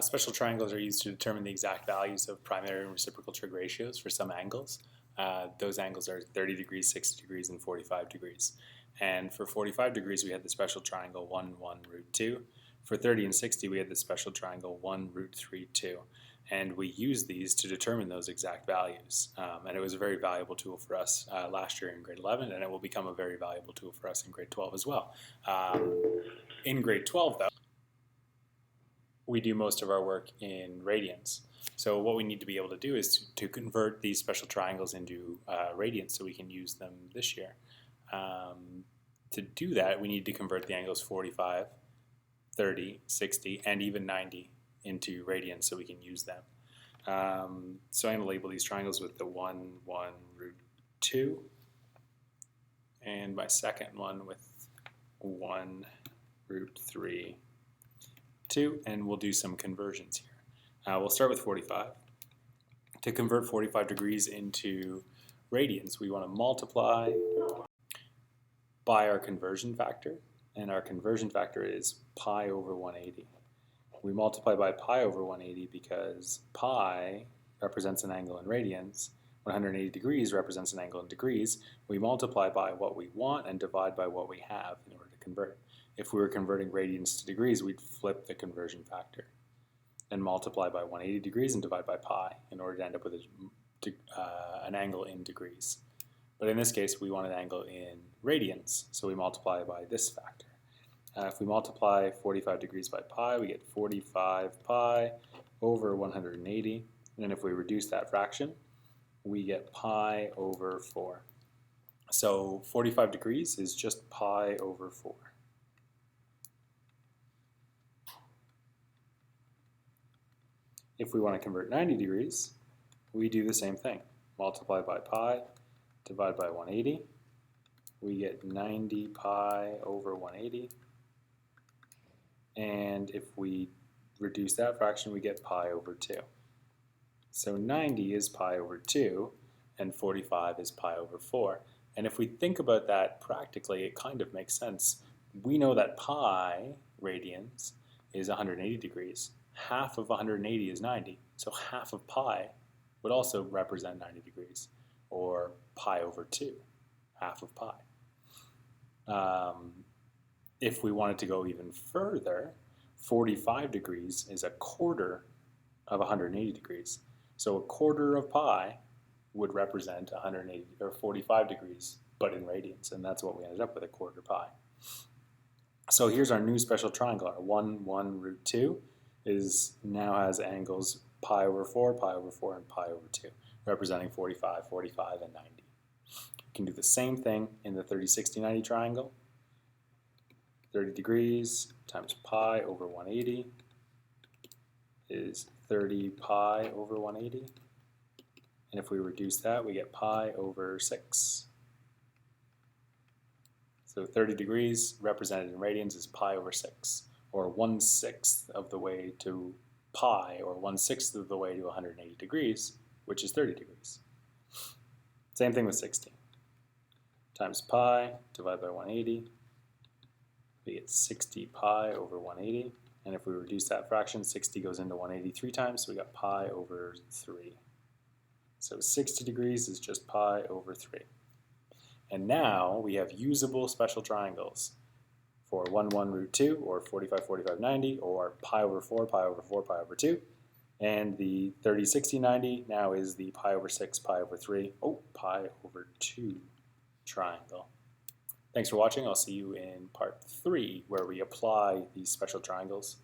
Special triangles are used to determine the exact values of primary and reciprocal trig ratios for some angles. Those angles are 30 degrees, 60 degrees, and 45 degrees. And for 45 degrees, we had the special triangle 1, 1, root 2. For 30 and 60, we had the special triangle 1, root 3, 2. And we used these to determine those exact values. And it was a very valuable tool for us last year in grade 11, and it will become a very valuable tool for us in grade 12 as well. In grade 12, though, we do most of our work in radians. So what we need to be able to do is to convert these special triangles into radians so we can use them this year. To do that, we need to convert the angles 45, 30, 60, and even 90 into radians so we can use them. So I'm going to label these triangles with the 1, 1, root 2, and my second one with 1, root 3, 2, and we'll do some conversions here. We'll start with 45. To convert 45 degrees into radians, we want to multiply by our conversion factor, and our conversion factor is pi over 180. We multiply by pi over 180 because pi represents an angle in radians, 180 degrees represents an angle in degrees. We multiply by what we want and divide by what we have in order to convert. If we were converting radians to degrees, we'd flip the conversion factor and multiply by 180 degrees and divide by pi in order to end up with an angle in degrees. But in this case, we want an angle in radians, so we multiply by this factor. If we multiply 45 degrees by pi, we get 45 pi over 180. And if we reduce that fraction, we get pi over 4. So 45 degrees is just pi over 4. If we want to convert 90 degrees, we do the same thing. Multiply by pi, divide by 180. We get 90 pi over 180. And if we reduce that fraction, we get pi over 2. So 90 is pi over 2, and 45 is pi over 4. And if we think about that practically, it kind of makes sense. We know that pi radians is 180 degrees. Half of 180 is 90, so half of pi would also represent 90 degrees, or pi over 2, half of pi. If we wanted to go even further, 45 degrees is a quarter of 180 degrees. So a quarter of pi would represent 180 or 45 degrees, but in radians, and that's what we ended up with, a quarter pi. So here's our new special triangle. Our 1, 1, root 2 now has angles pi over 4, and pi over 2, representing 45, 45, and 90. We can do the same thing in the 30, 60, 90 triangle. 30 degrees times pi over 180 is 30 pi over 180. And if we reduce that, we get pi over 6. So 30 degrees represented in radians is pi over 6, or 1/6 of the way to pi, or 1/6 of the way to 180 degrees, which is 30 degrees. Same thing with 60. Times pi, divide by 180. We get 60 pi over 180, and if we reduce that fraction, 60 goes into 180 3 times, so we got pi over 3. So 60 degrees is just pi over 3. And now we have usable special triangles for 1, 1, root 2, or 45, 45, 90, or pi over 4, pi over 4, pi over 2. And the 30, 60, 90 now is the pi over 6, pi over 3, pi over 2 triangle. Thanks for watching. I'll see you in part 3, where we apply these special triangles